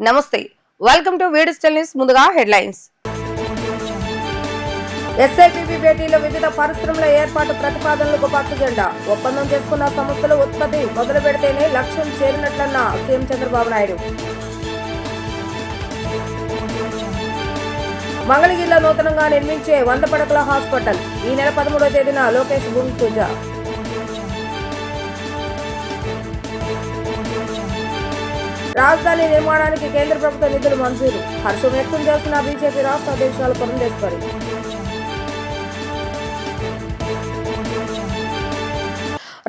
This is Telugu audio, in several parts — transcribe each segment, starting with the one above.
నమస్తే, వెల్కమ్ టు వీడియోస్టల్ న్యూస్. ముందుగా హెడ్లైన్స్. ఎస్ఐపిబి భేటీలో వివిధ పరిశ్రమల ఏర్పాటు ప్రతిపాదనలకు పచ్చజెండా. ఒప్పందం చేసుకున్న సంస్థలు ఉత్పత్తి మొదలు పెడితేనే లక్ష్యం చేరినట్లన్న సీఎం చంద్రబాబు నాయుడు. మంగళగిరిలో నూతనంగా నిర్మించే 100 పడకల హాస్పిటల్. ఈ నెల 13వ తేదీన లోకేష్ భూమి పూజ. రాజధాని నిర్మాణానికి కేంద్ర ప్రభుత్వ నిధులు మంజూరు. హర్షం వ్యక్తం చేస్తున్న బీజేపీ రాష్ట్ర అధ్యక్షురాలు పురంధేశ్వరి.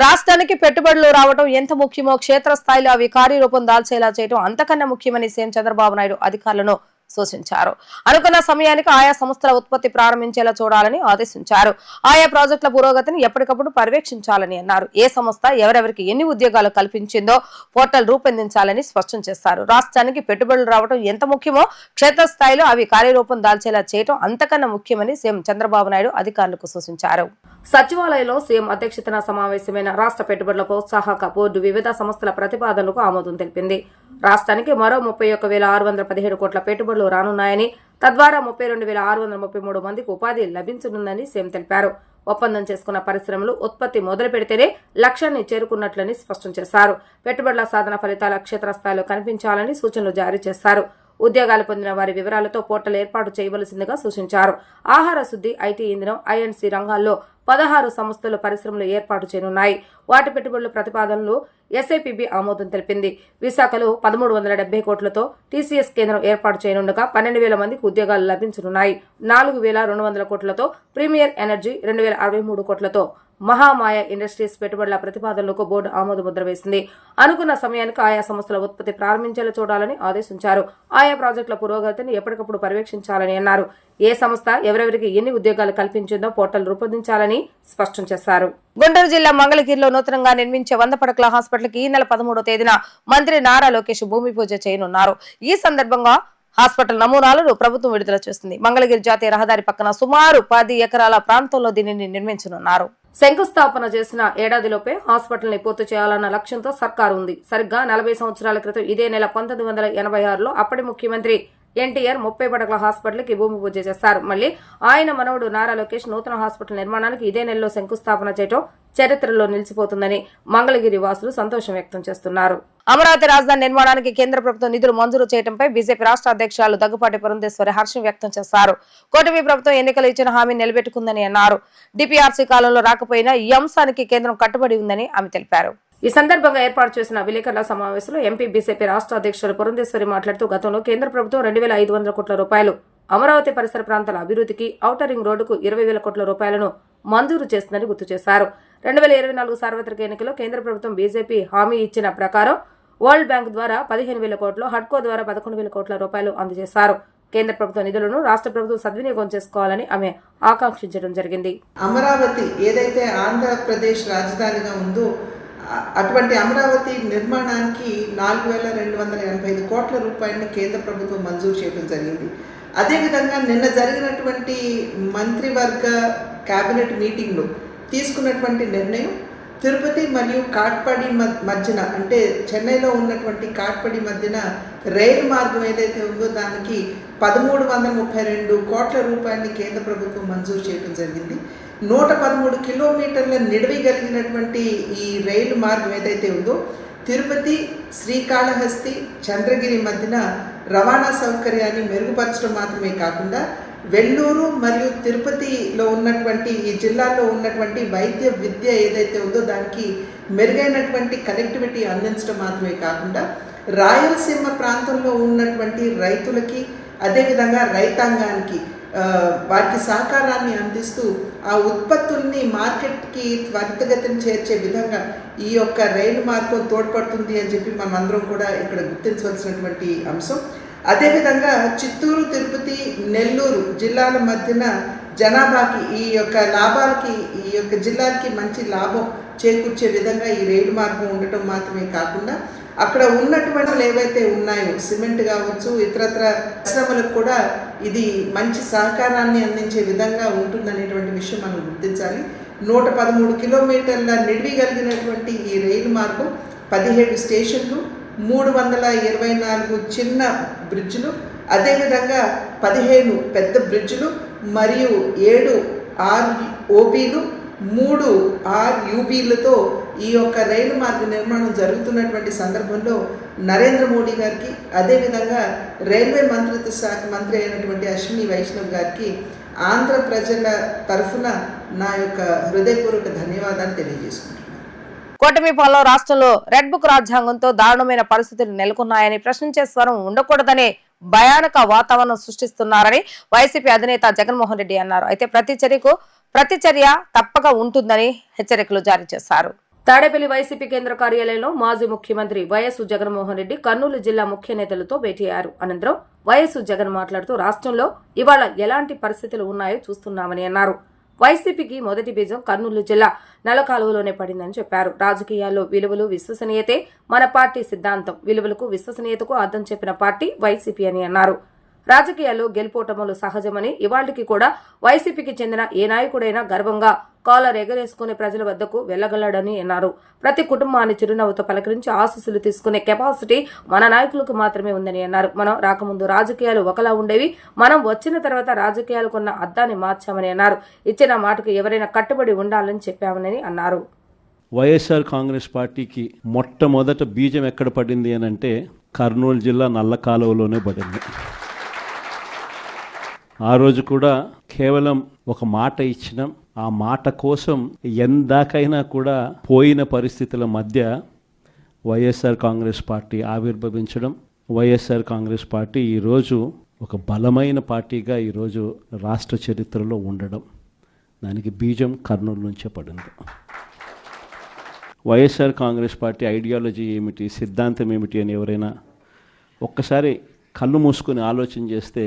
రాష్ట్రానికి పెట్టుబడులు రావడం ఎంత ముఖ్యమో క్షేత్రస్థాయిలో అవి కార్యరూపం దాల్చేలా చేయడం అంతకన్నా ముఖ్యమని సీఎం చంద్రబాబు నాయుడు అధికారులను సూచించారు. అనుకున్న సమయానికి ఆయా సంస్థల ఉత్పత్తి ప్రారంభించేలా చూడాలని ఆదేశించారు. ఆయా ప్రాజెక్టుల పురోగతిని ఎప్పటికప్పుడు పర్యవేక్షించాలని అన్నారు. ఏ సంస్థ ఎవరెవరికి ఎన్ని ఉద్యోగాలు కల్పించిందో పోర్టల్ రూపొందించాలని స్పష్టం చేశారు. రాష్ట్రానికి పెట్టుబడులు రావడం ఎంత ముఖ్యమో క్షేత్రస్థాయిలో అవి కార్యరూపం దాల్చేలా చేయడం అంతకన్నా ముఖ్యమని సీఎం చంద్రబాబు నాయుడు అధికారులకు సూచించారు. సచివాలయంలో సీఎం అధ్యక్షతన సమావేశమైన రాష్ట్ర పెట్టుబడుల ప్రోత్సాహక బోర్డు వివిధ సంస్థల ప్రతిపాదనలకు ఆమోదం తెలిపింది. రాష్ట్రానికి మరో 31,617 కోట్ల పెట్టుబడులు రానున్నాయని, తద్వారా 32,633 మందికి ఉపాధి లభించనుందని సీఎం తెలిపారు. ఒప్పందం చేసుకున్న పరిశ్రమలు ఉత్పత్తి మొదలు పెడితేనే లక్ష్యాన్ని చేరుకున్నట్లని స్పష్టం చేశారు. పెట్టుబడుల సాధన ఫలితాల క్షేత్రస్థాయిలో కనిపించాలని సూచనలు జారీ చేశారు. ఉద్యోగాలు పొందిన వారి వివరాలతో పోర్టల్ ఏర్పాటు చేయవలసిందిగా సూచించారు. ఆహార శుద్ధి, ఐటీ, ఇంధనం, ఐఎండ్సీ రంగాల్లో 16 సంస్థలు పరిశ్రమలు ఏర్పాటు చేయనున్నాయి. వాటి పెట్టుబడుల ప్రతిపాదనలు ఎస్ఐపిబి ఆమోదం తెలిపింది. విశాఖలో 1370 కోట్లతో టీసీఎస్ కేంద్రం ఏర్పాటు చేయనుండగా 12,000 మందికి ఉద్యోగాలు లభించనున్నాయి. 4,200 కోట్లతో ప్రీమియర్ ఎనర్జీ, 2,063 కోట్లతో మహామాయ ఇండస్ట్రీస్ పెట్టుబడుల ప్రతిపాదనలకు బోర్డు ఆమోద ముద్ర వేసింది. అనుకున్న సమయానికి ఆయా సంస్థల ఉత్పత్తి ప్రారంభించేలా చూడాలని ఆదేశించారు. ఆయా ప్రాజెక్టుల పురోగతిని ఎప్పటికప్పుడు పర్యవేక్షించాలని అన్నారు. ఏ సంస్థ ఎవరెవరికి ఎన్ని ఉద్యోగాలు కల్పించిందో పోర్టల్ రూపొందించాలని స్పష్టం చేశారు. గుంటూరు జిల్లా మంగళగిరిలో నూతనంగా నిర్మించే 100 పడకల హాస్పిటల్ కి ఈ నెల 13వ తేదీన మంత్రి నారా లోకేష్ భూమి పూజ చేయనున్నారు. ఈ సందర్భంగా హాస్పిటల్ నమూనాలను ప్రభుత్వం విడుదల చేస్తుంది. మంగళగిరి జాతీయ రహదారి పక్కన సుమారు 10 ఎకరాల ప్రాంతంలో దీనిని నిర్మించనున్నారు. శంకుస్థాపన చేసిన ఏడాదిలోపే హాస్పిటల్ ని పూర్తి చేయాలన్న లక్ష్యంతో సర్కారు ఉంది. సరిగ్గా 40 సంవత్సరాల క్రితం ఇదే నెల 1986లో అప్పటి ముఖ్యమంత్రి ఎన్టీఆర్ 30 పడకల హాస్పిటల్ కి భూమి పూజ చేశారు. మళ్లీ ఆయన మనవడు నారా లోకేష్ నూతన హాస్పిటల్ నిర్మాణానికి ఇదే నెలలో శంకుస్థాపన చేయడం చరిత్రలో నిలిచిపోతుందని మంగళగిరి వాసులు సంతోషం వ్యక్తం చేస్తున్నారు. అమరావతి రాజధాని నిర్మాణానికి కేంద్ర ప్రభుత్వం నిధులు మంజూరు చేయడంపై బీజేపీ రాష్ట్ర అధ్యక్షురాలు దగ్గుపాటి పురంధేశ్వరి హర్షం వ్యక్తం చేశారు. కూటమి ప్రభుత్వం ఎన్నికలు ఇచ్చిన హామీ నిలబెట్టుకుందని అన్నారు. డిపిఆర్సీ కాలంలో రాకపోయినా ఈ అంశానికి కేంద్రం కట్టుబడి ఉందని ఆమె తెలిపారు. ఈ సందర్భంగా ఏర్పాటు చేసిన విలేకరుల సమావేశంలో ఎంపీ బీజేపీ రాష్ట్ర అధ్యక్షులు పురంధేశ్వరి మాట్లాడుతూ గతంలో కేంద్ర ప్రభుత్వం 2,500 కోట్ల రూపాయలు అమరావతి పరిసర ప్రాంతాల అభివృద్ధికి, ఔటర్ రింగ్ రోడ్డుకు 20,000 కోట్ల రూపాయలను మంజూరు చేస్తుందని గుర్తు చేశారు. 2024 సార్వత్రిక ఎన్నికల్లో కేంద్ర ప్రభుత్వం బీజేపీ హామీ ఇచ్చిన ప్రకారం వరల్డ్ బ్యాంక్ ద్వారా 15,000 కోట్లు, హడ్కో ద్వారా 11,000 కోట్ల రూపాయలు అందజేశారు. కేంద్ర ప్రభుత్వ నిధులను రాష్ట్ర ప్రభుత్వం సద్వినియోగం చేసుకోవాలని ఆమె ఆకాంక్షించడం జరిగింది. అమరావతి ఏదైతే ఆంధ్రప్రదేశ్ రాజధానిగా ఉందో అటువంటి అమరావతి నిర్మాణానికి 4,285 కోట్ల రూపాయలని కేంద్ర ప్రభుత్వం మంజూరు చేయడం జరిగింది. అదేవిధంగా నిన్న జరిగినటువంటి మంత్రివర్గ కేబినెట్ మీటింగ్లో తీసుకున్నటువంటి నిర్ణయం తిరుపతి మరియు కాట్పాడి మధ్యన, అంటే చెన్నైలో ఉన్నటువంటి కాట్పాడి మధ్యన రైలు మార్గం ఏదైతే ఉందో దానికి 1,332 కోట్ల రూపాయలని కేంద్ర ప్రభుత్వం మంజూరు చేయడం జరిగింది. 113 కిలోమీటర్ల నిడివి కలిగినటువంటి ఈ రైలు మార్గం ఏదైతే ఉందో తిరుపతి, శ్రీకాళహస్తి, చంద్రగిరి మధ్యన రవాణా సౌకర్యాన్ని మెరుగుపరచడం మాత్రమే కాకుండా వెల్లూరు మరియు తిరుపతిలో ఉన్నటువంటి ఈ జిల్లాల్లో ఉన్నటువంటి వైద్య విద్య ఏదైతే ఉందో దానికి మెరుగైనటువంటి కనెక్టివిటీ అందించడం మాత్రమే కాకుండా రాయలసీమ ప్రాంతంలో ఉన్నటువంటి రైతులకి, అదేవిధంగా రైతాంగానికి వారికి సహకారాన్ని అందిస్తూ ఆ ఉత్పత్తుల్ని మార్కెట్కి త్వరితగతిన చేర్చే విధంగా ఈ యొక్క రైలు మార్గం తోడ్పడుతుంది అని చెప్పి మనం అందరం కూడా ఇక్కడ గుర్తించవలసినటువంటి అంశం. అదేవిధంగా చిత్తూరు, తిరుపతి, నెల్లూరు జిల్లాల మధ్యన జనాభాకి ఈ యొక్క లాభాలకి, ఈ యొక్క జిల్లాలకి మంచి లాభం చేకూర్చే విధంగా ఈ రైలు మార్గం ఉండటం మాత్రమే కాకుండా అక్కడ ఉన్నటువంటి ఏవైతే ఉన్నాయో సిమెంట్ కావచ్చు, ఇతరత్ర పరిశ్రమలకు కూడా ఇది మంచి సహకారాన్ని అందించే విధంగా ఉంటుందనేటువంటి విషయం మనం గుర్తించాలి. 113 కిలోమీటర్ల నిడివి కలిగినటువంటి ఈ రైలు మార్గం 17 స్టేషన్లు, 324 చిన్న బ్రిడ్జ్లు, అదేవిధంగా 15 పెద్ద బ్రిడ్జ్లు మరియు 7 ROBలు, 3 RUBలతో ఈ యొక్క రైలు మార్గ నిర్మాణం జరుగుతున్నటువంటి సందర్భంలో నరేంద్ర మోడీ గారికి, అదేవిధంగా రైల్వే మంత్రిత్వ శాఖ మంత్రి అయినటువంటి అశ్విని వైష్ణవ్ గారికి ఆంధ్ర ప్రజల తరఫున నా యొక్క హృదయపూర్వక ధన్యవాదాలు తెలియజేసుకుంటున్నాను. కూటమి పాలన రాష్ట్రంలో రెడ్ బుక్ రాజ్యాంగంతో దారుణమైన పరిస్థితులు నెలకొన్నాయని, ప్రశ్నించే స్వరం ఉండకూడదనే భయానక వాతావరణం సృష్టిస్తున్నారని వైసీపీ అధినేత జగన్మోహన్ రెడ్డి అన్నారు. అయితే ప్రతిచర్య తప్పక ఉంటుందని హెచ్చరికలు జారీ చేశారు. తాడేపల్లి వైసీపీ కేంద్ర కార్యాలయంలో మాజీ ముఖ్యమంత్రి వైఎస్ జగన్మోహన్ రెడ్డి కర్నూలు జిల్లా ముఖ్య నేతలతో భేటీ అయ్యారు. అనంతరం వైఎస్ జగన్ మాట్లాడుతూ రాష్ట్రంలో ఇవాళ ఎలాంటి పరిస్థితులు ఉన్నాయో చూస్తున్నామని అన్నారు. వైసీపీకి మొదటి బీజం కర్నూలు జిల్లా నల్లకాలువలోనే పడిందని చెప్పారు. రాజకీయాల్లో విలువలు, విశ్వసనీయతే మన పార్టీ సిద్ధాంతం. విలువలకు, విశ్వసనీయతకు అర్థం చెప్పిన పార్టీ వైసీపీ అని అన్నారు. రాజకీయాల్లో గెలుపోటములు సహజమని, ఇవాళకి కూడా వైసీపీకి చెందిన ఏ నాయకుడైనా గర్వంగా కాలర్ ఎగరేసుకునే ప్రజల వద్దకు వెళ్లగలడని అన్నారు. ప్రతి కుటుంబాన్ని చిరునవ్వుతో పలకరించి ఆశీస్సులు తీసుకునే కెపాసిటీ మన నాయకులకు మాత్రమే ఉందని అన్నారు. మనం రాకముందు రాజకీయాలు ఒకలా ఉండేవి, మనం వచ్చిన తర్వాత రాజకీయాలకున్న అర్థాన్ని మార్చామని అన్నారు. ఇచ్చిన మాటకు ఎవరైనా కట్టుబడి ఉండాలని చెప్పామని అన్నారు. వైఎస్ఆర్ కాంగ్రెస్ పార్టీకి మొట్టమొదట బీజం ఎక్కడ పడింది అని అంటే కర్నూలు జిల్లా నల్లకాలువలోనే పడింది. ఆ రోజు కూడా కేవలం ఒక మాట ఇచ్చినాం. ఆ మాట కోసం ఎందాకైనా కూడా పోయిన పరిస్థితుల మధ్య వైఎస్ఆర్ కాంగ్రెస్ పార్టీ ఆవిర్భవించడం, వైఎస్ఆర్ కాంగ్రెస్ పార్టీ ఈరోజు ఒక బలమైన పార్టీగా ఈరోజు రాష్ట్ర చరిత్రలో ఉండడం, దానికి బీజం కర్నూలు నుంచే పడింది. వైఎస్ఆర్ కాంగ్రెస్ పార్టీ ఐడియాలజీ ఏమిటి, సిద్ధాంతం ఏమిటి అని ఎవరైనా ఒక్కసారి కళ్ళు మూసుకొని ఆలోచన చేస్తే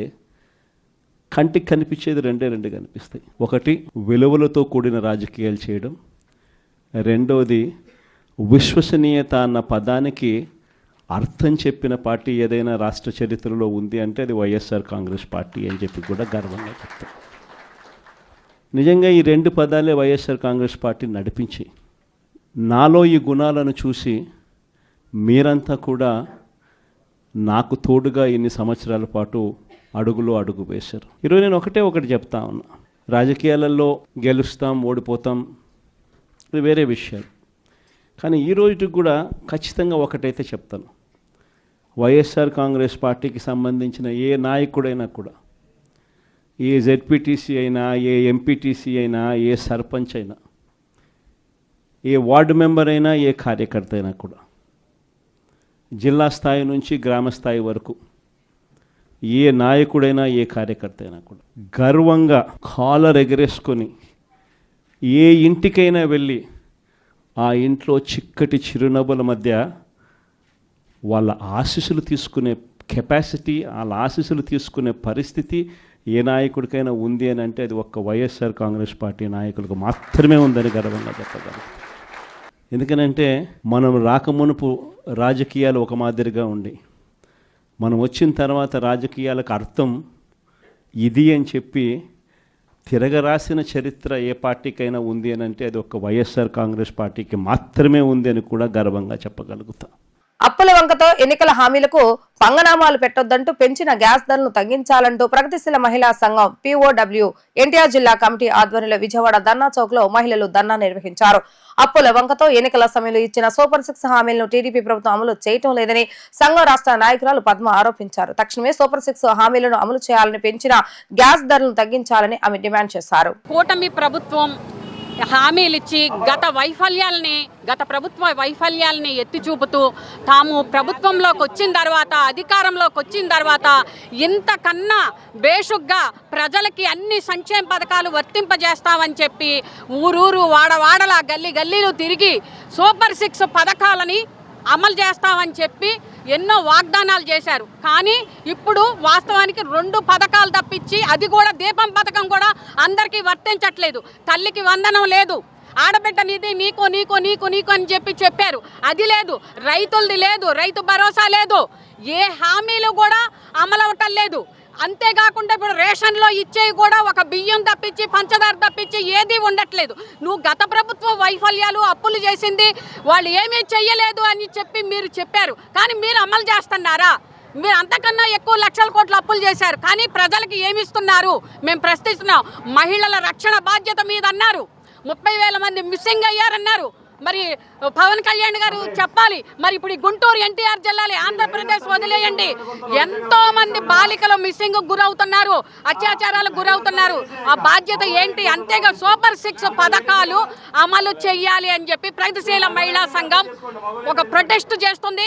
కంటికి కనిపించేది రెండు కనిపిస్తాయి. ఒకటి, విలువలతో కూడిన రాజకీయాలు చేయడం. రెండవది, విశ్వసనీయత అన్న పదానికి అర్థం చెప్పిన పార్టీ ఏదైనా రాష్ట్ర చరిత్రలో ఉంది అంటే అది వైఎస్ఆర్ కాంగ్రెస్ పార్టీ అని చెప్పి కూడా గర్వంగా చెప్తాం. నిజంగా ఈ రెండు పదాలే వైఎస్ఆర్ కాంగ్రెస్ పార్టీ నడిపించి, నాలో ఈ గుణాలను చూసి మీరంతా కూడా నాకు తోడుగా ఇన్ని సంవత్సరాల పాటు అడుగు వేశారు. ఈరోజు నేను ఒకటి చెప్తా ఉన్నా, రాజకీయాలలో గెలుస్తాం, ఓడిపోతాం, ఇది వేరే విషయాలు. కానీ ఈ రోజుకి కూడా ఖచ్చితంగా ఒకటైతే చెప్తాను, వైఎస్ఆర్ కాంగ్రెస్ పార్టీకి సంబంధించిన ఏ నాయకుడైనా కూడా, ఏ జెడ్పీటీసీ అయినా, ఏ ఎంపీటీసీ అయినా, ఏ సర్పంచ్ అయినా, ఏ వార్డు మెంబర్ అయినా, ఏ కార్యకర్త అయినా కూడా, జిల్లా స్థాయి నుంచి గ్రామ స్థాయి వరకు ఏ నాయకుడైనా, ఏ కార్యకర్త అయినా కూడా గర్వంగా కాలర్ ఎగరేసుకొని ఏ ఇంటికైనా వెళ్ళి ఆ ఇంట్లో చిక్కటి చిరునవ్వుల మధ్య వాళ్ళ ఆశీస్సులు తీసుకునే కెపాసిటీ, వాళ్ళ ఆశీస్సులు తీసుకునే పరిస్థితి ఏ నాయకుడికైనా ఉంది అని అంటే అది ఒక్క వైఎస్ఆర్ కాంగ్రెస్ పార్టీ నాయకులకు మాత్రమే ఉందని గర్వంగా చెప్పగలం. ఎందుకనంటే మనం రాకమునుపు రాజకీయాలు ఒక మాదిరిగా ఉండి, మనం వచ్చిన తర్వాత రాజకీయాలకు అర్థం ఇది అని చెప్పి తిరగరాసిన చరిత్ర ఏ పార్టీకైనా ఉంది అని అంటే అది ఒక వైఎస్ఆర్ కాంగ్రెస్ పార్టీకి మాత్రమే ఉంది అని కూడా గర్వంగా చెప్పగలుగుతా. అప్పుల వంకతో ఎన్నికల హామీలకు పంగనామాలు పెట్టొద్దంటూ పెంచిన గ్యాస్ ధరలను తగ్గించాలంటూ ప్రగతిశీల మహిళా సంఘం POW ఎన్టీఆర్ జిల్లా కమిటీ ఆధ్వర్యంలో విజయవాడ ధర్నా చౌక్ లో మహిళలు ధర్నా నిర్వహించారు. అప్పుల వంకతో ఎన్నికల సమయంలో ఇచ్చిన సూపర్ 6 హామీలను టీడీపీ ప్రభుత్వం అమలు చేయటం లేదని సంఘం రాష్ట్ర నాయకురాలు పద్మ ఆరోపించారు. తక్షణమే సూపర్ 6 హామీలను అమలు చేయాలని, పెంచిన గ్యాస్ ధరలను తగ్గించాలని ఆమె డిమాండ్ చేశారు. కూటమి ప్రభుత్వం హామీలు ఇచ్చి గత ప్రభుత్వ వైఫల్యాలని ఎత్తి చూపుతూ తాము ప్రభుత్వంలోకి వచ్చిన తర్వాత, అధికారంలోకి వచ్చిన తర్వాత ఇంతకన్నా బేషుగ్గా ప్రజలకి అన్ని సంక్షేమ పథకాలు వర్తింపజేస్తామని చెప్పి ఊరూరు వాడవాడల గల్లీలు తిరిగి సూపర్ 6 పథకాలని అమలు చేస్తామని చెప్పి ఎన్నో వాగ్దానాలు చేశారు. కానీ ఇప్పుడు వాస్తవానికి 2 పథకాలు తప్పించి, అది కూడా దీపం పథకం కూడా అందరికీ వర్తించట్లేదు. తల్లికి వందనం లేదు, ఆడబిడ్డ నిధి నీకు అని చెప్పారు, అది లేదు. రైతులది లేదు, రైతు భరోసా లేదు, ఏ హామీలు కూడా అమలవటం లేదు. అంతేకాకుండా ఇప్పుడు రేషన్లో ఇచ్చేవి కూడా ఒక బియ్యం తప్పించి పంచదార తప్పించి ఏది ఉండట్లేదు. నువ్వు గత ప్రభుత్వ వైఫల్యాలు, అప్పులు చేసింది, వాళ్ళు ఏమీ చెయ్యలేదు అని చెప్పి మీరు చెప్పారు, కానీ మీరు అమలు చేస్తున్నారా? మీరు అంతకన్నా ఎక్కువ లక్షల కోట్ల అప్పులు చేశారు, కానీ ప్రజలకు ఏమి ఇస్తున్నారు? మేము ప్రశ్నిస్తున్నాం. మహిళల రక్షణ బాధ్యత మీద అన్నారు, 30,000 మంది మిస్సింగ్ అయ్యారన్నారు. మరి పవన్ కళ్యాణ్ గారు చెప్పాలి. మరి ఇప్పుడు ఈ గుంటూరు ఎన్టీఆర్ జిల్లాలో ఆంధ్రప్రదేశ్ వదిలేయండి, ఎంతో మంది బాలికలు మిస్సింగ్ గురవుతున్నారు, అత్యాచారాలకు గురవుతున్నారు. ఆ బాధ్యత ఏంటి? అంతేగా సూపర్ 6 పథకాలు అమలు చెయ్యాలి అని చెప్పి ప్రగతిశీల మహిళా సంఘం ఒక ప్రొటెస్ట్ చేస్తుంది.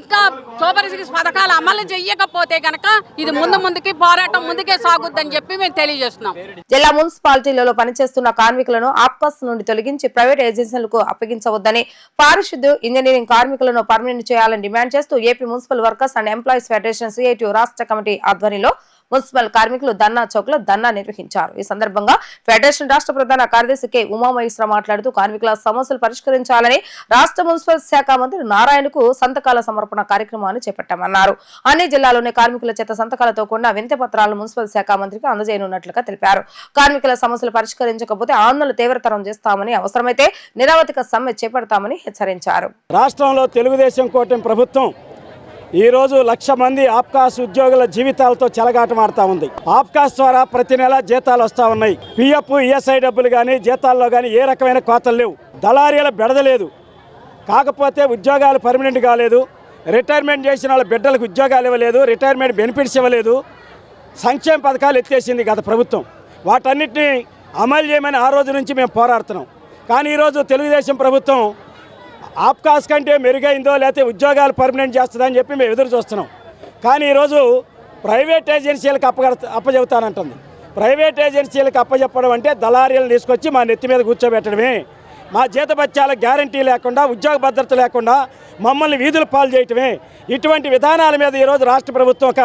ఇంకా సూపర్ 6 పథకాలు అమలు చెయ్యకపోతే కనుక ఇది ముందుకి పోరాటం ముందుకే సాగుద్దని చెప్పి మేము తెలియజేస్తున్నాం. జిల్లా మున్సిపాలిటీలలో పనిచేస్తున్న కార్మికులను ఆప్కాస్ నుండి తొలగించి ప్రైవేట్ ఏజెన్సీలకు అప్పగించవద్దని, పారిశుద్ధ్య ఇంజనీరింగ్ కార్మికులను పర్మనెంట్ చేయాలని డిమాండ్ చేస్తూ AP municipal workers and employees federation CITU రాష్ట్ర కమిటీ ఆధ్వర్యంలో మున్సిపల్ కార్మికులు ధర్నా చౌక్ లో ధర్నా నిర్వహించారు. ఈ సందర్భంగా ఫెడరేషన్ రాష్ట్ర ప్రధాన కార్యదర్శి కె ఉమామహేశ్వర మాట్లాడుతూ కార్మికుల సమస్యలు పరిష్కరించాలని రాష్ట్ర మున్సిపల్ శాఖ మంత్రి నారాయణకు సంతకాల సమర్పణ కార్యక్రమాన్ని చేపట్టామన్నారు. అన్ని జిల్లాలోని కార్మికుల చేత సంతకాలతో కూడిన వినతి పత్రాలను మున్సిపల్ శాఖ మంత్రికి అందజేయనున్నట్లుగా తెలిపారు. కార్మికుల సమస్యలు పరిష్కరించకపోతే ఆందోళన తీవ్రతరం చేస్తామని, అవసరమైతే నిరవధిక సమ్మె చేపడతామని హెచ్చరించారు. రాష్ట్రంలో తెలుగుదేశం కూటమి ప్రభుత్వం ఈరోజు 1,00,000 మంది ఆప్కాస్ ఉద్యోగుల జీవితాలతో చెలగాటమాడుతూ ఉంది. ఆప్కాస్ ద్వారా ప్రతి నెల జీతాలు వస్తూ ఉన్నాయి. పిఎఫ్, ఈఎస్ఐ డబ్బులు కానీ జీతాల్లో కానీ ఏ రకమైన కోతలు లేవు. దళారీల బెడదలేదు. కాకపోతే ఉద్యోగాలు పర్మనెంట్ కాలేదు. రిటైర్మెంట్ చేసిన వాళ్ళ బిడ్డలకు ఉద్యోగాలు ఇవ్వలేదు, రిటైర్మెంట్ బెనిఫిట్స్ ఇవ్వలేదు. సంక్షేమ పథకాలు ఎత్తేసింది గత ప్రభుత్వం. వాటన్నిటిని అమలు చేయమని ఆ రోజు నుంచి మేము పోరాడుతున్నాం. కానీ ఈరోజు తెలుగుదేశం ప్రభుత్వం ఆప్కాస్ కంటే మెరుగైందో లేకపోతే ఉద్యోగాలు పర్మనెంట్ చేస్తుందని చెప్పి మేము ఎదురు చూస్తున్నాం. కానీ ఈరోజు ప్రైవేట్ ఏజెన్సీలకు అప్పచెబుతానంటుంది. ప్రైవేట్ ఏజెన్సీలకు అప్పచెప్పడం అంటే దళారీలను తీసుకొచ్చి మా నెత్తి మీద కూర్చోబెట్టడమే. మా జీతభత్యాల గ్యారంటీ లేకుండా, ఉద్యోగ భద్రత లేకుండా మమ్మల్ని వీధులు పాలు చేయటమే. ఇటువంటి విధానాల మీద ఈరోజు రాష్ట్ర ప్రభుత్వం ఒక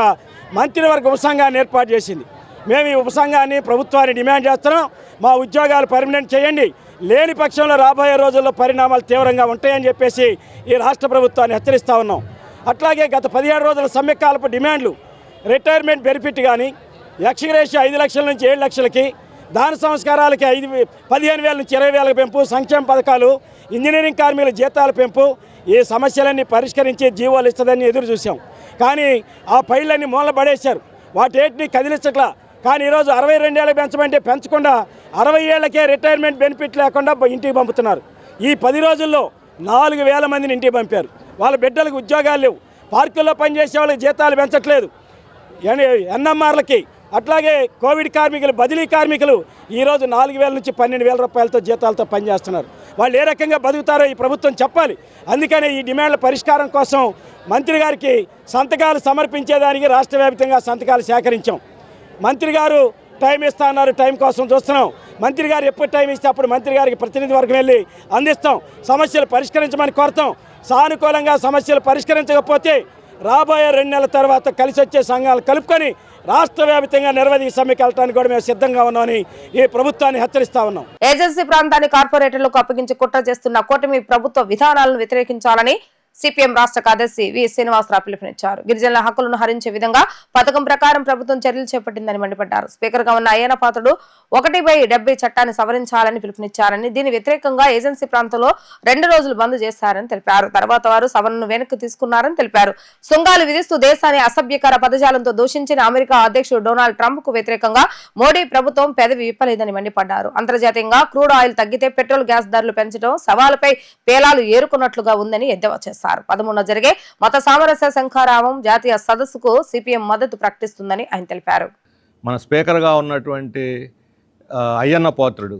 మంత్రివర్గ ఉపసంఘాన్ని ఏర్పాటు చేసింది. మేము ఈ ఉపసంఘాన్ని ప్రభుత్వాన్ని డిమాండ్ చేస్తున్నాం. మా ఉద్యోగాలు పర్మనెంట్ చేయండి, లేని పక్షంలో రాబోయే రోజుల్లో పరిణామాలు తీవ్రంగా ఉంటాయని చెప్పేసి ఈ రాష్ట్ర ప్రభుత్వాన్ని హెచ్చరిస్తూ ఉన్నాం. అట్లాగే గత 17 రోజుల సమ్మెకాలపు డిమాండ్లు, రిటైర్మెంట్ బెనిఫిట్ కానీ, ఎక్స్గ్రేషియా 5 లక్షల నుంచి 7 లక్షలకి, దాన సంస్కారాలకి 15,000 నుంచి 20,000 పెంపు, సంక్షేమ పథకాలు, ఇంజనీరింగ్ కార్మికుల జీతాల పెంపు, ఈ సమస్యలన్నీ పరిష్కరించి జీవోలు ఇస్తుందని ఎదురు చూసాం. కానీ ఆ ఫైళ్ళన్నీ మూల పడేశారు. వాటేటిని కదిలించట్లా. కానీ ఈరోజు 62 ఏళ్ళకి పెంచమంటే పెంచకుండా 60 ఏళ్లకే రిటైర్మెంట్ బెనిఫిట్ లేకుండా ఇంటికి పంపుతున్నారు. ఈ 10 రోజుల్లో 4,000 మందిని ఇంటికి పంపారు. వాళ్ళ బిడ్డలకు ఉద్యోగాలు లేవు. పార్కుల్లో పనిచేసే వాళ్ళకి జీతాలు పెంచట్లేదు. ఎన్ఎంఆర్లకి, అట్లాగే కోవిడ్ కార్మికులు, బదిలీ కార్మికులు ఈరోజు 4,000 నుంచి 12,000 రూపాయలతో జీతాలతో పనిచేస్తున్నారు. వాళ్ళు ఏ రకంగా బతుకుతారో ఈ ప్రభుత్వం చెప్పాలి. అందుకనే ఈ డిమాండ్ల పరిష్కారం కోసం మంత్రి గారికి సంతకాలు సమర్పించేదానికి రాష్ట్ర వ్యాప్తంగా సంతకాలు సేకరించాం. మంత్రి గారు టైం ఇస్తా అన్నారు, టైం కోసం చూస్తున్నాం. మంత్రి గారు ఎప్పుడు టైం ఇస్తే అప్పుడు మంత్రి గారికి ప్రతినిధి వర్గం వెళ్ళి అందిస్తాం. సమస్యలు పరిష్కరించమని కోరుతాం. సానుకూలంగా సమస్యలు పరిష్కరించకపోతే రాబోయే 2 నెలల తర్వాత కలిసి వచ్చే సంఘాలు కలుపుకొని రాష్ట్ర వ్యాప్తంగా నిరవధిక సమ్మెకి వెళ్ళడానికి కూడా మేము సిద్ధంగా ఉన్నామని ఈ ప్రభుత్వాన్ని హెచ్చరిస్తా ఉన్నాం. ఏజెన్సీ ప్రాంతాన్ని కార్పొరేటర్లకు అప్పగించి కుట్ర చేస్తున్న కూటమి ప్రభుత్వ విధానాలను వ్యతిరేకించాలని సిపిఎం రాష్ట్ర కార్యదర్శి వి శ్రీనివాసరావు పిలుపునిచ్చారు. గిరిజనుల హక్కులను హరించే విధంగా పథకం ప్రకారం ప్రభుత్వం చర్యలు చేపట్టిందని మండిపడ్డారు. స్పీకర్ గా ఉన్న అయ్యన్న పాత్రుడు 1/70 చట్టాన్ని సవరించాలని పిలుపునిచ్చారని, దీని వ్యతిరేకంగా ఏజెన్సీ ప్రాంతంలో 2 రోజులు బంద్ చేశారని తెలిపారు. తర్వాత వారు సవరణను వెనక్కి తీసుకున్నారని తెలిపారు. సుంగాలు విధిస్తూ దేశాన్ని అసభ్యకర పదజాలంతో దూషించిన అమెరికా అధ్యక్షుడు డొనాల్డ్ ట్రంప్ కు వ్యతిరేకంగా మోడీ ప్రభుత్వం పెదవి విప్పలేదని మండిపడ్డారు. అంతర్జాతీయంగా క్రూడ్ ఆయిల్ తగ్గితే పెట్రోల్ గ్యాస్ ధరలు పెంచడం సవాలుపై పేలాలు ఏరుకున్నట్లుగా ఉందని ఎద్దేవా చేశారు. 13న జరిగే మత సామరస్య శంఖారావం జాతీయ సదస్సుకు సిపిఎం మద్దతు ప్రకటిస్తుందని ఆయన తెలిపారు. మన స్పీకర్గా ఉన్నటువంటి అయ్యన్న పాత్రుడు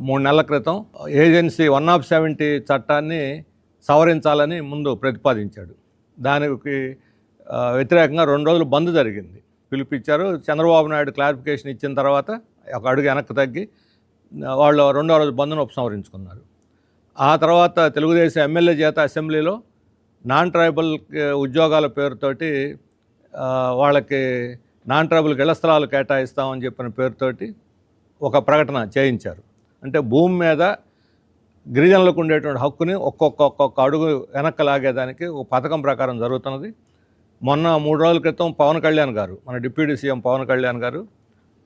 3 నెలల క్రితం ఏజెన్సీ 170 చట్టాన్ని సవరించాలని ముందు ప్రతిపాదించాడు. దానికి వ్యతిరేకంగా 2 రోజులు బంద్ జరిగింది. పిలిపించారు. చంద్రబాబు నాయుడు క్లారిఫికేషన్ ఇచ్చిన తర్వాత ఒక అడుగు వెనక్కి తగ్గి వాళ్ళు 2వ రోజు బంద్ను ఉపసంహరించుకున్నారు. ఆ తర్వాత తెలుగుదేశం ఎమ్మెల్యే చేత అసెంబ్లీలో నాన్ ట్రైబల్ ఉద్యోగాల పేరుతోటి వాళ్ళకి నాన్ ట్రైబల్కి ఇళ్ల స్థలాలు కేటాయిస్తామని చెప్పిన పేరుతోటి ఒక ప్రకటన చేయించారు. అంటే భూమి మీద గిరిజనులకు ఉండేటువంటి హక్కుని ఒక్కొక్క అడుగు వెనక్కి లాగేదానికి ఒక పథకం ప్రకారం జరుగుతున్నది. మొన్న 3 రోజుల క్రితం పవన్ కళ్యాణ్ గారు, మన డిప్యూటీ సీఎం పవన్ కళ్యాణ్ గారు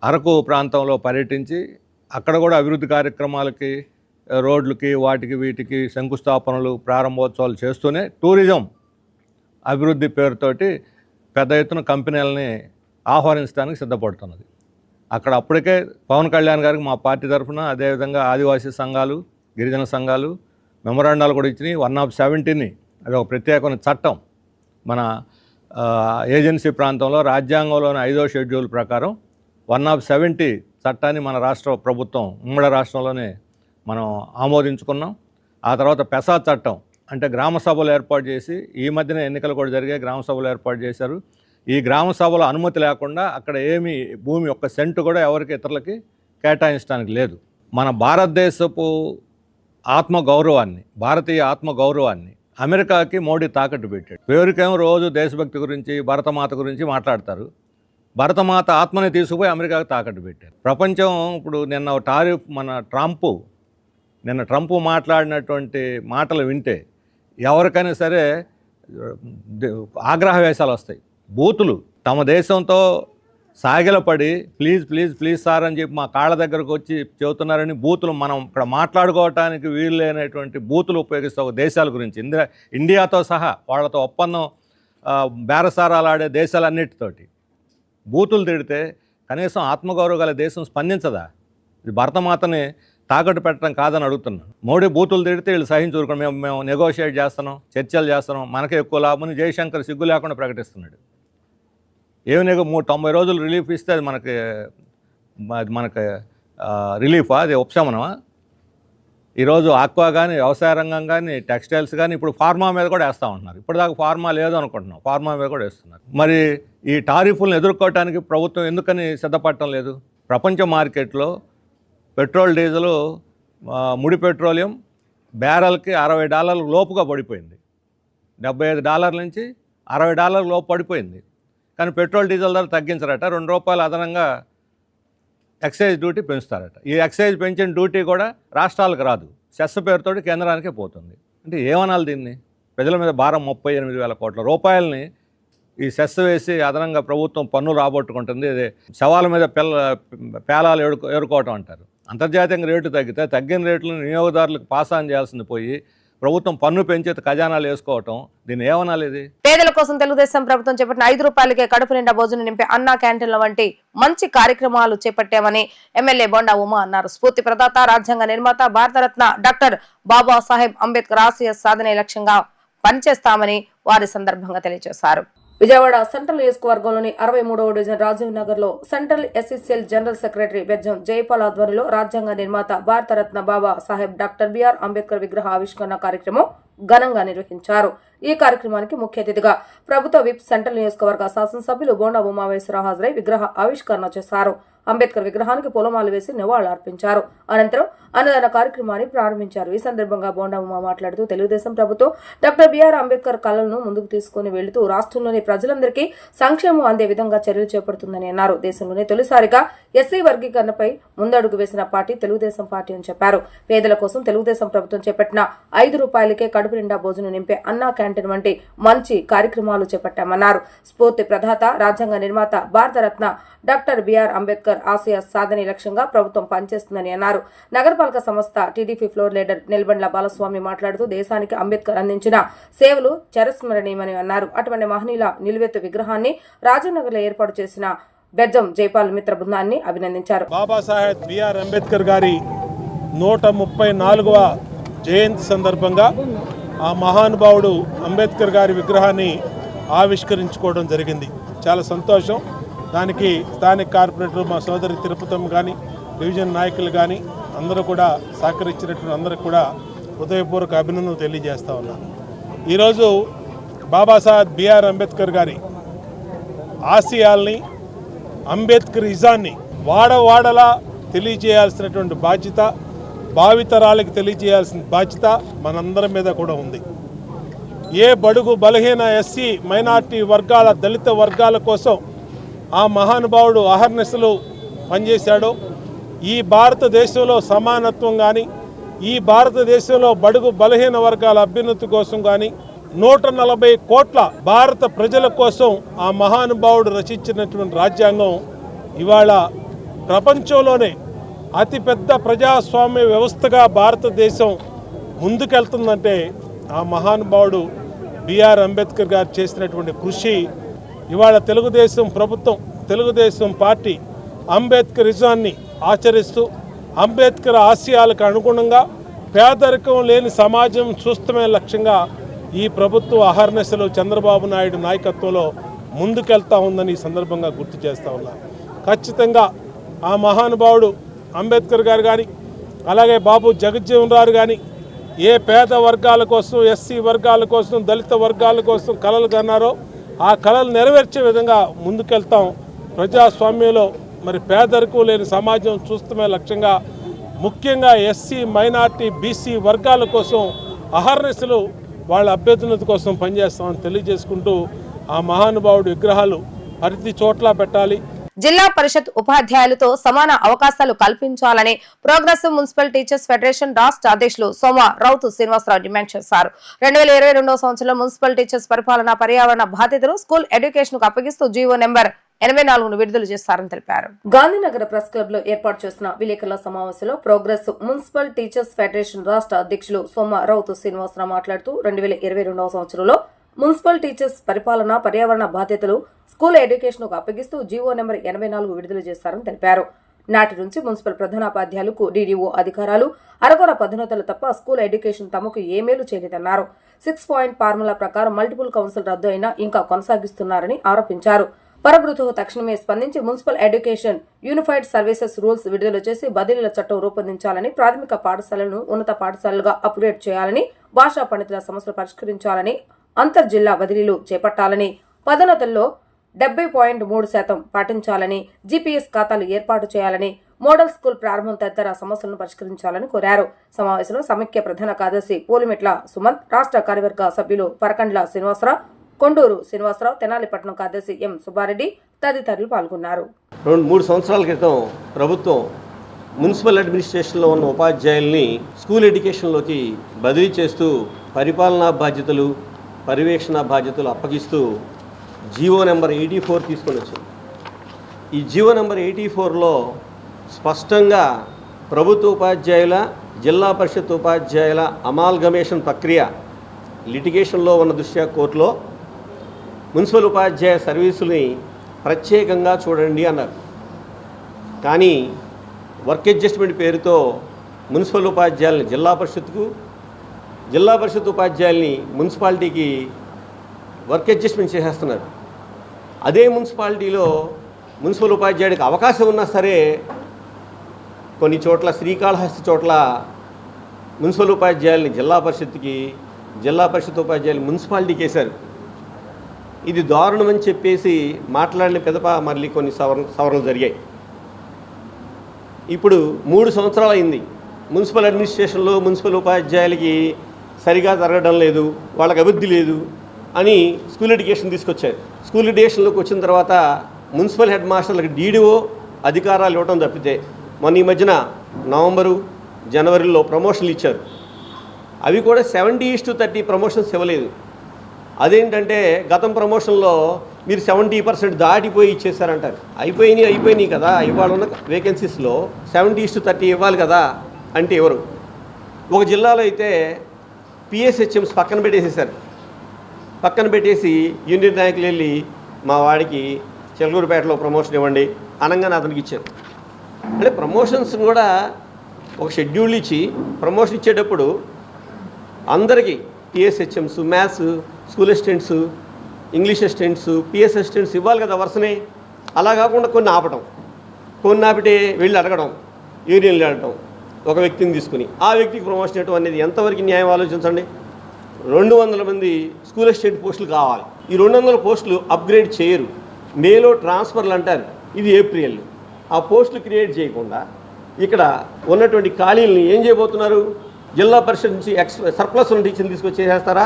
అరకు ప్రాంతంలో పర్యటించి అక్కడ కూడా అభివృద్ధి కార్యక్రమాలకి, రోడ్లకి, వాటికి వీటికి శంకుస్థాపనలు, ప్రారంభోత్సవాలు చేస్తూనే టూరిజం అభివృద్ధి పేరుతోటి పెద్ద ఎత్తున కంపెనీలని ఆహ్వానించడానికి సిద్ధపడుతున్నది. అక్కడ అప్పటికే పవన్ కళ్యాణ్ గారికి మా పార్టీ తరఫున, అదేవిధంగా ఆదివాసీ సంఘాలు, గిరిజన సంఘాలు మెమరాండాలు కూడా ఇచ్చినాయి. 170ని అది ఒక ప్రత్యేకమైన చట్టం మన ఏజెన్సీ ప్రాంతంలో రాజ్యాంగంలోని 5వ షెడ్యూల్ ప్రకారం 170 చట్టాన్ని మన రాష్ట్ర ప్రభుత్వం, ఉమ్మడి రాష్ట్రంలోనే మనం ఆమోదించుకున్నాం. ఆ తర్వాత పెసా చట్టం అంటే గ్రామ సభలు ఏర్పాటు చేసి, ఈ మధ్యన ఎన్నికలు కూడా జరిగాయి, గ్రామ సభలు ఏర్పాటు చేశారు. ఈ గ్రామ సభలో అనుమతి లేకుండా అక్కడ ఏమీ భూమి ఒక్క సెంటు కూడా ఎవరికి ఇతరులకి కేటాయించడానికి లేదు. మన భారతదేశపు ఆత్మగౌరవాన్ని, భారతీయ ఆత్మగౌరవాన్ని అమెరికాకి మోడీ తాకట్టు పెట్టాడు. పేరుకేమో రోజు దేశభక్తి గురించి, భరతమాత గురించి మాట్లాడతారు. భరతమాత ఆత్మని తీసుకుపోయి అమెరికాకి తాకట్టు పెట్టారు. ప్రపంచం ఇప్పుడు నిన్న ట్రంప్ మాట్లాడినటువంటి మాటలు వింటే ఎవరికైనా సరే ఆగ్రహవేశాలు వస్తాయి. బూతులు తమ దేశంతో సాగిలపడి ప్లీజ్ ప్లీజ్ ప్లీజ్ సార్ అని చెప్పి మా కాళ్ళ దగ్గరకు వచ్చి చెబుతున్నారని బూతులు, మనం ఇక్కడ మాట్లాడుకోవటానికి వీలు లేనటువంటి బూతులు ఉపయోగిస్తే ఒక దేశాల గురించి, ఇండియాతో సహా వాళ్ళతో ఒప్పందం బేరసారాలు ఆడే దేశాలన్నిటితోటి బూతులు తిడితే కనీసం ఆత్మగౌరవ గల దేశం స్పందించదా? ఇది భరతమాతని తాకట్టు పెట్టడం కాదని అడుగుతున్నాను. మోడీ బూతులు తిడితే వీళ్ళు సహించుకోరు, మేము నెగోషియేట్ చేస్తున్నాం, చర్చలు చేస్తున్నాం, మనకే ఎక్కువ లాభం జయశంకర్ సిగ్గు లేకుండా ప్రకటిస్తున్నాడు. ఏమి 90 రోజులు రిలీఫ్ ఇస్తే అది మనకి రిలీఫా? అది ఉపశమనమా? ఈరోజు ఆక్వా కానీ, వ్యవసాయ రంగం కానీ, టెక్స్టైల్స్ కానీ, ఇప్పుడు ఫార్మా మీద కూడా వేస్తూ ఉంటున్నారు. ఇప్పటిదాకా ఫార్మా లేదు అనుకుంటున్నాం, ఫార్మా మీద కూడా వేస్తున్నారు. మరి ఈ టారిఫ్లను ఎదుర్కోవడానికి ప్రభుత్వం ఎందుకని సిద్ధపడటం లేదు? ప్రపంచ మార్కెట్లో పెట్రోల్, డీజిల్, ముడి పెట్రోలియం బ్యారెల్కి $60 లోపుగా పడిపోయింది. $75 నుంచి $60 లోపు పడిపోయింది. కానీ పెట్రోల్, డీజిల్ ధర తగ్గించరట. ₹2 అదనంగా ఎక్సైజ్ డ్యూటీ పెంచుతారట. ఈ ఎక్సైజ్ పెంచిన డ్యూటీ కూడా రాష్ట్రాలకు రాదు, సెస్ పేరుతో కేంద్రానికే పోతుంది. అంటే ఏమనాలి దీన్ని? ప్రజల మీద భారం 38,000 కోట్ల రూపాయలని ఈ సెస్ వేసి అదనంగా ప్రభుత్వం పన్ను రాబట్టుకుంటుంది. ఇది శవాల మీద పేలాలు ఏరుకోవటం అంటారు. అంతర్జాతీయంగా రేటు తగ్గితే తగ్గిన రేట్లను వినియోగదారులకు పాస్ ఆన్ చేయాల్సింది పోయి ప్రభుత్వం పన్ను పెంచి ఖజానాలు వేసుకోవటం, దీన్ని ఏమనాలి? ఇది పేదల కోసం తెలుగుదేశం ప్రభుత్వం చేపట్టిన ₹5 కడుపు నిండా భోజనం నింపే అన్నా క్యాంటీన్ల వంటి మంచి కార్యక్రమాలు చేపట్టామని ఎమ్మెల్యే బొండా ఉమా అన్నారు. స్ఫూర్తి ప్రదాత, రాజ్యాంగ నిర్మాత, భారతరత్న డాక్టర్ బాబాసాహెబ్ అంబేద్కర్ ఆశయ సాధనే లక్ష్యంగా పనిచేస్తామని వారి సందర్భంగా తెలియజేశారు. విజయవాడ సెంట్రల్ నియోజకవర్గంలోని 63వ డివిజన్ రాజీవ్ నగర్ లో central SSL general secretary Bejjam Jaipal ఆధ్వర్యంలో రాజ్యాంగ నిర్మాత, భారతరత్న బాబా సాహెబ్ డాక్టర్ బిఆర్ అంబేద్కర్ విగ్రహ ఆవిష్కరణ కార్యక్రమం ఘనంగా నిర్వహించారు. ఈ కార్యక్రమానికి ముఖ్య అతిథిగా ప్రభుత్వ విప్ సెంట్రల్ నియోజకవర్గ శాసనసభ్యులు బోండా ఉమామేశ్వరరావు హాజరై విగ్రహ ఆవిష్కరణ చేశారు. అంబేద్కర్ విగ్రహానికి పూలమాల వేసి నివాళులర్పించారు. అనంతరం అన్నదాన కార్యక్రమాన్ని ప్రారంభించారు. ఈ సందర్భంగా బోండా ఉమా మాట్లాడుతూ తెలుగుదేశం ప్రభుత్వం డాక్టర్ బిఆర్ అంబేద్కర్ కళలను ముందుకు తీసుకుని వెళుతూ రాష్ట్రంలోని ప్రజలందరికీ సంక్షేమం అందే విధంగా చర్యలు చేపడుతుందని అన్నారు. దేశంలోనే తొలిసారిగా ఎస్సీ వర్గీకరణపై ముందడుగు వేసిన పార్టీ తెలుగుదేశం పార్టీ అని చెప్పారు. పేదల కోసం తెలుగుదేశం ప్రభుత్వం చేపట్టిన ₹5కే కడుపు నిండా భోజనం నింపే అన్నా క్యాంటీన్ వంటి మంచి కార్యక్రమాలు చేపట్టామన్నారు. స్ఫూర్తి ప్రదాత, రాజ్యాంగ నిర్మాత, భారతరత్న డాక్టర్ బిఆర్ అంబేద్కర్ ఆశయ సాధనే లక్ష్యంగా ప్రభుత్వం పనిచేస్తుందని అన్నారు. నగరపాలక సంస్థ టీడీపీ ఫ్లోర్ లీడర్ నిల్బండ్ల బాలస్వామి మాట్లాడుతూ దేశానికి అంబేద్కర్ అందించిన సేవలు చిరస్మరణీయమని అన్నారు. అటువంటి మహనీయుల నిలువెత్తు విగ్రహాన్ని రాజనగర్ లో ఏర్పాటు చేసిన బెజ్జం జైపాల్ మిత్ర బృందాన్ని అభినందించారు. బాబాసాహెబ్ బిఆర్ అంబేద్కర్ గారి 134వ జయంతి సందర్భంగా ఆ మహానుభావుడు అంబేద్కర్ గారి విగ్రహాన్ని ఆవిష్కరించుకోవడం జరిగింది. చాలా సంతోషం. దానికి స్థానిక కార్పొరేటర్ మా సోదరి తిరుపతమ్మ కానీ, డివిజన్ నాయకులు కానీ అందరూ కూడా సహకరించినటువంటి అందరూ కూడా హృదయపూర్వక అభినందనలు తెలియజేస్తా ఉన్నాను. ఈరోజు బాబాసాహెబ్ బిఆర్ అంబేద్కర్ గారి ఆశయాల్ని, అంబేద్కరిజాన్ని వాడవాడలా తెలియజేయాల్సినటువంటి బాధ్యత, భావితరాలకు తెలియజేయాల్సిన బాధ్యత మనందరి మీద కూడా ఉంది. ఏ బడుగు బలహీన ఎస్సీ మైనార్టీ వర్గాల, దళిత వర్గాల కోసం ఆ మహానుభావుడు అహర్నిశలు పనిచేశాడో, ఈ భారతదేశంలో సమానత్వం కానీ, ఈ భారతదేశంలో బడుగు బలహీన వర్గాల అభ్యున్నతి కోసం కానీ 140 కోట్ల భారత ప్రజల కోసం ఆ మహానుభావుడు రచించినటువంటి రాజ్యాంగం ఇవాళ ప్రపంచంలోనే అతిపెద్ద ప్రజాస్వామ్య వ్యవస్థగా భారతదేశం ముందుకెళ్తుందంటే ఆ మహానుభావుడు బిఆర్ అంబేద్కర్ గారు చేసినటువంటి కృషి. ఇవాళ తెలుగుదేశం ప్రభుత్వం, తెలుగుదేశం పార్టీ అంబేద్కరిజాన్ని ఆచరిస్తూ అంబేద్కర్ ఆశయాలకు అనుగుణంగా పేదరికం లేని సమాజం చూస్తమే లక్ష్యంగా ఈ ప్రభుత్వం అహర్నిశలు చంద్రబాబు నాయుడు నాయకత్వంలో ముందుకెళ్తా ఉందని ఈ సందర్భంగా గుర్తు చేస్తూ ఉన్నా. ఖచ్చితంగా ఆ మహానుభావుడు అంబేద్కర్ గారు కానీ, అలాగే బాబు జగజ్జీవన్ రావు కానీ ఏ పేద వర్గాల కోసం, ఎస్సీ వర్గాల కోసం, దళిత వర్గాల కోసం కలలు కన్నారో ఆ కలలు నెరవేర్చే విధంగా ముందుకెళ్తాం. ప్రజాస్వామ్యంలో మరి పేదరికం లేని సమాజం చూస్తమే లక్ష్యంగా ముఖ్యంగా ఎస్సీ, మైనార్టీ, బీసీ వర్గాల కోసం అహర్నిశలు వాళ్ళ అభ్యున్నతి కోసం పనిచేస్తామని తెలియజేసుకుంటూ ఆ మహానుభావుడి విగ్రహాలు ప్రతి చోట్ల పెట్టాలి. జిల్లా పరిషత్ ఉపాధ్యాయులతో సమాన అవకాశాలు కల్పించాలని ప్రోగ్రెసివ్ మున్సిపల్ టీచర్స్ ఫెడరేషన్ రాష్ట్ర అధ్యక్షులు సోమ రౌతు శ్రీనివాసరావు డిమాండ్ చేశారు. 2022 సంవత్సరంలో మున్సిపల్ టీచర్స్ పరిపాలన, పర్యావరణ బాధ్యతలు స్కూల్ ఎడ్యుకేషన్ కు అప్పగిస్తూ జీవో నెంబర్ 84ను విడుదల చేస్తారని తెలిపారు. గాంధీనగర్ ప్రెస్ క్లబ్ లో ఏర్పాటు చేసిన విలేకరుల సమావేశంలో ప్రోగ్రెసివ్ మున్సిపల్ టీచర్స్ ఫెడరేషన్ రాష్ట్ర అధ్యక్షులు సోమ రౌతు శ్రీనివాసరావు మాట్లాడుతూ 2022 సంవత్సరంలో మున్సిపల్ టీచర్స్ పరిపాలన, పర్యావరణ బాధ్యతలు స్కూల్ ఎడ్యుకేషన్ కు అప్పగిస్తూ జీవో నెంబర్ 84 విడుదల చేస్తారని తెలిపారు. నాటి నుంచి మున్సిపల్ ప్రధానోపాధ్యాయులకు డీడీఓ అధికారాలు, అరకొర పదోన్నతులు తప్ప స్కూల్ ఎడ్యుకేషన్ తమకు ఏ మేలు చేయలేదన్నారు. 6 పాయింట్ ఫార్ములా ప్రకారం మల్టిపుల్ కౌన్సిల్ రద్దు అయినా ఇంకా కొనసాగిస్తున్నారని ఆరోపించారు. పరబృతువు తక్షణమే స్పందించి municipal education unified services rules విడుదల చేసి బదిలీల చట్టం రూపొందించాలని, ప్రాథమిక పాఠశాలను ఉన్నత పాఠశాలలుగా అప్గ్రేడ్ చేయాలని, భాషా పండితుల సమస్యలు పరిష్కరించాలని, అంతర్జిల్లా బదిలీలు చేపట్టాలని, పదోన్నతుల్లో 70.3% పాటించాలని, జీపీఎస్ ఖాతాలు ఏర్పాటు చేయాలని, మోడల్ స్కూల్ ప్రారంభం తదితర సమస్యలను పరిష్కరించాలని కోరారు. సమావేశంలో సమైక్య ప్రధాన కార్యదర్శి పోలిమెట్ల సుమంత్, రాష్ట్ర కార్యవర్గ సభ్యులు పరకండ్ల శ్రీనివాసరావు, కొండూరు శ్రీనివాసరావు, తెనాలిపట్నం కార్యదర్శి ఎం సుబ్బారెడ్డి తదితరులు పాల్గొన్నారు. 2-3 సంవత్సరాల క్రితం ప్రభుత్వం మున్సిపల్ అడ్మినిస్ట్రేషన్లో ఉన్న ఉపాధ్యాయుల్ని స్కూల్ ఎడ్యుకేషన్లోకి బదిలీ చేస్తూ పరిపాలనా బాధ్యతలు, పర్యవేక్షణ బాధ్యతలు అప్పగిస్తూ జీవో నెంబర్ 84 తీసుకొని వచ్చింది. ఈ జీవో నెంబర్ 84లో స్పష్టంగా ప్రభుత్వ ఉపాధ్యాయుల, జిల్లా పరిషత్ ఉపాధ్యాయుల అమాల్గమేషన్ ప్రక్రియ లిటిగేషన్లో ఉన్న దృష్ట్యా కోర్టులో మున్సిపల్ ఉపాధ్యాయ సర్వీసుని ప్రత్యేకంగా చూడండి అన్నారు. కానీ వర్క్ అడ్జస్ట్మెంట్ పేరుతో మున్సిపల్ ఉపాధ్యాయులని జిల్లా పరిషత్కు, జిల్లా పరిషత్ ఉపాధ్యాయుల్ని మున్సిపాలిటీకి వర్క్ అడ్జస్ట్మెంట్ చేసేస్తున్నారు. అదే మున్సిపాలిటీలో మున్సిపల్ ఉపాధ్యాయుడికి అవకాశం ఉన్నా సరే కొన్ని చోట్ల, శ్రీకాళహస్తి చోట్ల మున్సిపల్ ఉపాధ్యాయుల్ని జిల్లా పరిషత్కి, జిల్లా పరిషత్ ఉపాధ్యాయులు మున్సిపాలిటీకి వేశారు. ఇది దారుణమని చెప్పేసి మాట్లాడిన పెదప మళ్ళీ కొన్ని సవరణలు జరిగాయి. ఇప్పుడు 3 సంవత్సరాలు అయింది. మున్సిపల్ అడ్మినిస్ట్రేషన్లో మున్సిపల్ ఉపాధ్యాయులకి సరిగా జరగడం లేదు, వాళ్ళకి అభివృద్ధి లేదు అని స్కూల్ ఎడ్యుకేషన్ తీసుకొచ్చారు. స్కూల్ ఎడ్యుకేషన్లోకి వచ్చిన తర్వాత మున్సిపల్ హెడ్ మాస్టర్లకు డీడీఓ అధికారాలు ఇవ్వడం తప్పితే మొన్న ఈ మధ్యన నవంబరు, జనవరిలో ప్రమోషన్లు ఇచ్చారు. అవి కూడా 70:30 ప్రమోషన్స్ ఇవ్వలేదు. అదేంటంటే గతం ప్రమోషన్లో మీరు 70% దాటిపోయి ఇచ్చేసారంటారు. అయిపోయినాయి కదా, ఇవాళ ఉన్న వేకెన్సీస్లో 70:30 ఇవ్వాలి కదా అంటే ఎవరు? ఒక జిల్లాలో అయితే పిఎస్హెచ్ఎంస్ పక్కన పెట్టేసేసారు. పక్కన పెట్టేసి యూనియన్ నాయకులు వెళ్ళి మా వాడికి చిలకూరుపేటలో ప్రమోషన్ ఇవ్వండి అనగానే అతనికి ఇచ్చారు. అంటే ప్రమోషన్స్ కూడా ఒక షెడ్యూల్ ఇచ్చి ప్రమోషన్ ఇచ్చేటప్పుడు అందరికీ PSHMs, maths, school assistants, English assistants, PS assistants ఇవ్వాలి కదా వరుసనే. అలా కాకుండా కొన్ని ఆపటం, కొన్ని ఆపితే వెళ్ళి అడగడం, యూనియన్లు అడగడం, ఒక వ్యక్తిని తీసుకుని ఆ వ్యక్తికి ప్రమోషన్ ఇవ్వడం అనేది ఎంతవరకు న్యాయం ఆలోచించండి. 200 మంది స్కూల్ అసిస్టెంట్ పోస్టులు కావాలి. ఈ 200 పోస్టులు అప్గ్రేడ్ చేయరు, మేలో ట్రాన్స్ఫర్లు అంటారు. ఇది ఏప్రిల్. ఆ పోస్టులు క్రియేట్ చేయకుండా ఇక్కడ ఉన్నటువంటి ఖాళీలని ఏం చేయబోతున్నారు? జిల్లా పరిషత్ నుంచి సర్ప్లస్ ఉన్న టీచర్ని తీసుకొచ్చి చేసేస్తారా?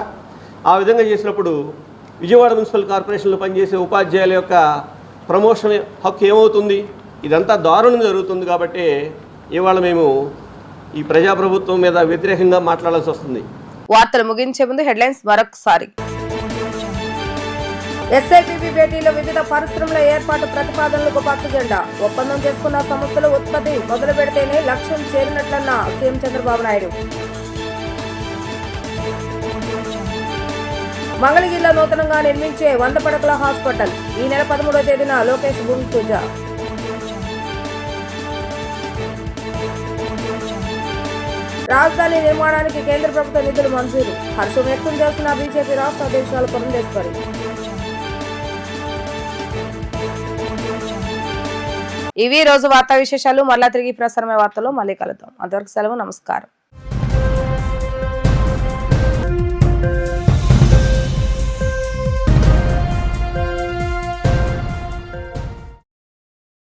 ఆ విధంగా చేసినప్పుడు విజయవాడ మున్సిపల్ కార్పొరేషన్లో పనిచేసే ఉపాధ్యాయుల యొక్క ప్రమోషన్ హక్కు ఏమవుతుంది? ఇదంతా దారుణంగా జరుగుతుంది. కాబట్టి ఇవాళ మేము ఈ ప్రజాప్రభుత్వం మీద వ్యతిరేకంగా మాట్లాడాల్సి వస్తుంది. వార్తలు ముగించే ముందు హెడ్లైన్స్ మరొకసారి. ఎస్ఐపిబి భేటీలో వివిధ పరిశ్రమల ఏర్పాటు ప్రతిపాదనలకు పచ్చజెండా. ఒప్పందం చేసుకున్న సంస్థలు ఉత్పత్తి మొదలు పెడితేనే లక్ష్యం చేరినట్లన్న సీఎం చంద్రబాబు నాయుడు. మంగళగిరిలో నూతనంగా నిర్మించే 100 పడకల హాస్పిటల్. ఈ నెల 13వ తేదీన లోకేష్ భూమి పూజ. రాజధాని నిర్మాణానికి కేంద్ర ప్రభుత్వ నిధులు మంజూరు. హర్షం వ్యక్తం చేస్తున్న బీజేపీ రాష్ట్ర అధ్యక్షురాలు పురంధేశ్వరి. ఇవి రోజు వార్తా విశేషాలు. మళ్ళా తిరిగి ప్రసారమైన వార్తల్లో మళ్ళీ కలుద్దాం. అంతవరకు సెలవు. నమస్కారం.